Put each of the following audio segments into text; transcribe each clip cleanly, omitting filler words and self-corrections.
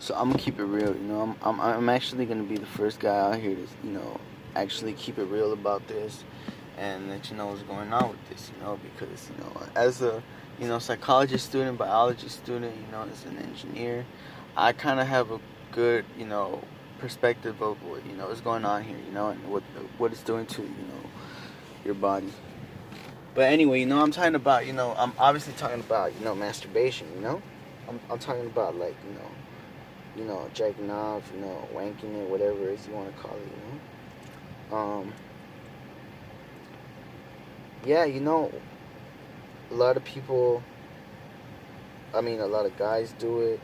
So I'm gonna keep it real. I'm actually gonna be the first guy out here to actually keep it real about this and let you know what's going on with this. Because as a psychology student, biology student, as an engineer, I kind of have a good perspective of what is going on here. And what it's doing to your body. But anyway, I'm talking about I'm obviously talking about masturbation. I'm talking about like jacking off, wanking it, whatever it is you want to call it. Yeah, a lot of people, I mean, a lot of guys do it.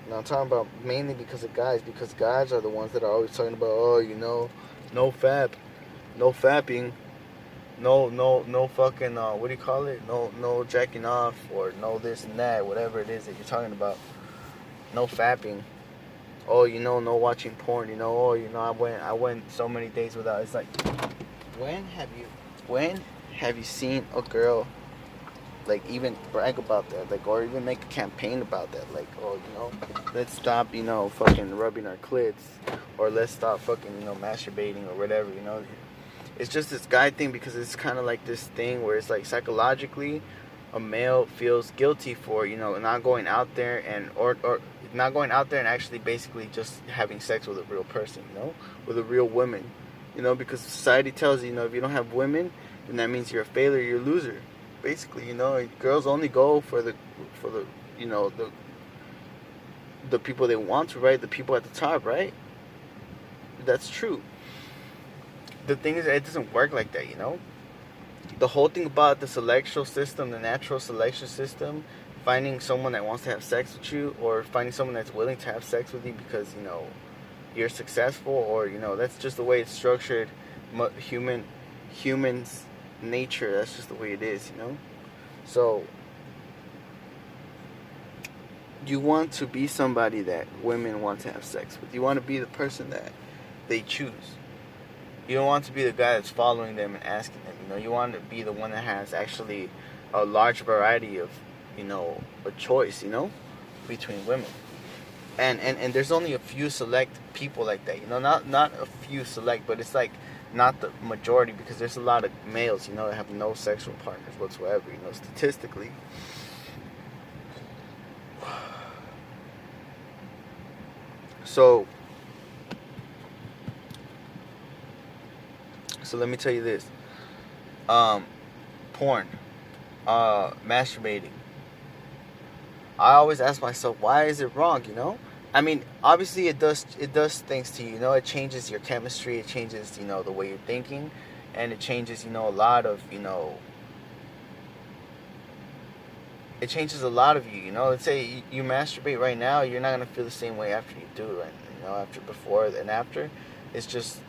Now I'm talking about mainly because guys are the ones that are always talking about, oh, no fap, no fapping, no fucking, what do you call it? No jacking off, or no this and that, whatever it is that you're talking about. No fapping. Oh, no watching porn. Oh, I went so many days without. It's like, when have you seen a girl like even brag about that, like, or even make a campaign about that, like, oh, let's stop, fucking rubbing our clits, or let's stop fucking, masturbating or whatever. It's just this guy thing, because it's kind of like this thing where it's like psychologically a male feels guilty for not going out there and or not going out there and actually basically just having sex with a real person, with a real woman, because society tells you, if you don't have women, then that means you're a failure, you're a loser, basically. Girls only go for the the people they want to, right? The people at the top, right? That's true. The thing is, it doesn't work like that. The whole thing about the selection system, the natural selection system, finding someone that wants to have sex with you, or finding someone that's willing to have sex with you because you're successful, or that's just the way it's structured. Humans nature, that's just the way it is. So you want to be somebody that women want to have sex with. You want to be the person that they choose. You don't want to be the guy that's following them and asking them. You want to be the one that has actually a large variety of, a choice, between women. And there's only a few select people like that. Not a few select, but it's like not the majority, because there's a lot of males, that have no sexual partners whatsoever, statistically. So let me tell you this. Porn. Masturbating. I always ask myself, why is it wrong, I mean, obviously it does things to you, it changes your chemistry, it changes, the way you're thinking, and it changes, a lot of, it changes a lot of you, let's say you masturbate right now, you're not going to feel the same way after you do it, right? After, before, and after. It's just,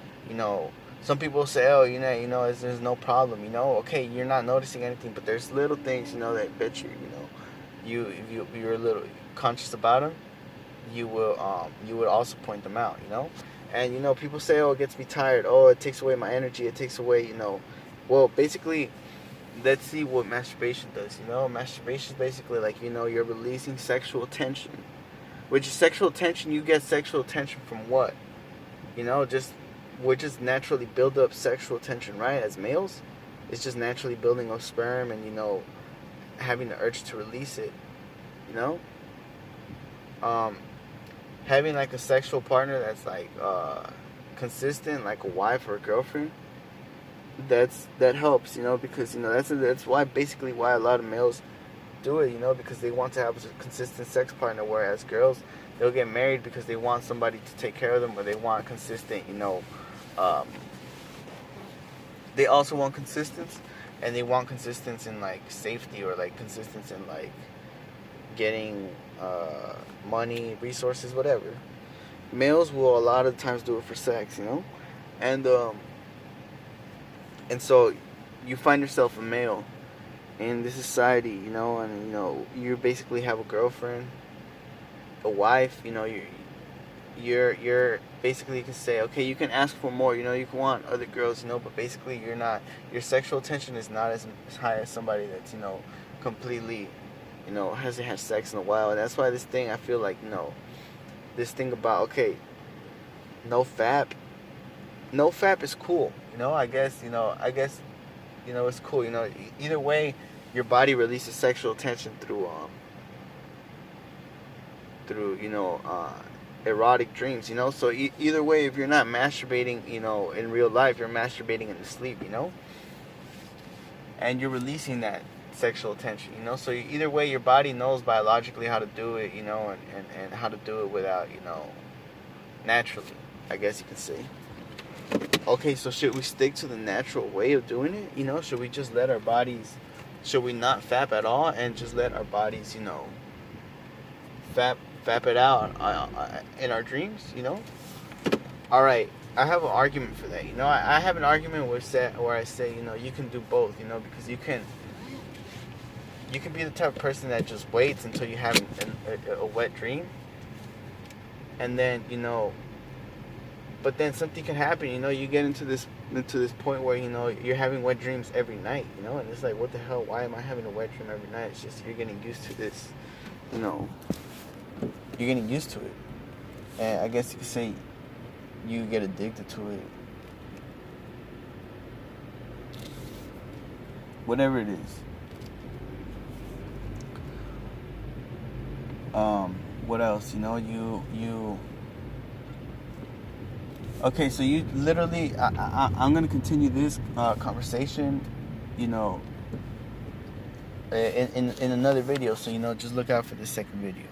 some people say, oh, there's no problem, okay, you're not noticing anything, but there's little things, that bet you, if you're a little conscious about them, you would also point them out, and people say, oh, it gets me tired, oh, it takes away my energy, it takes away, well, basically, let's see what masturbation does. Masturbation is basically like, you're releasing sexual tension. Which is sexual tension, you get sexual tension from what? We're just naturally build up sexual tension, right? As males, it's just naturally building up sperm and, having the urge to release it, having like a sexual partner that's like, consistent, like a wife or a girlfriend, that helps, because that's why basically why a lot of males do it, because they want to have a consistent sex partner, whereas girls, they'll get married because they want somebody to take care of them, or they want consistent, they also want consistency, and they want consistency in like safety, or like consistency in like getting money, resources, whatever. Males will a lot of times do it for sex, and so you find yourself a male in this society, and you basically have a girlfriend, a wife, you're basically, you can say, okay, you can ask for more, you can want other girls, but basically your sexual tension is not as high as somebody that's, completely, hasn't had sex in a while. And that's why this thing, I feel like, this thing about, okay, Nofap. Nofap is cool. I guess, it's cool. Either way, your body releases sexual tension through erotic dreams. So either way, if you're not masturbating, in real life, you're masturbating in the sleep. And you're releasing that sexual tension. So either way, your body knows biologically how to do it. And how to do it without, naturally, I guess you could say. Okay, so should we stick to the natural way of doing it? Should we just let our bodies, should we not fap at all and just let our bodies, fap it out in our dreams, Alright, I have an argument for that. I have an argument where I say, you can do both, because you can be the type of person that just waits until you have a wet dream. And then, but then something can happen, you get into this point where, you're having wet dreams every night, and it's like, what the hell, why am I having a wet dream every night? It's just, you're getting used to this, you're getting used to it. And I guess you could say you get addicted to it. Whatever it is. What else? Okay, so you literally, I'm going to continue this conversation, in another video. So, just look out for the second video.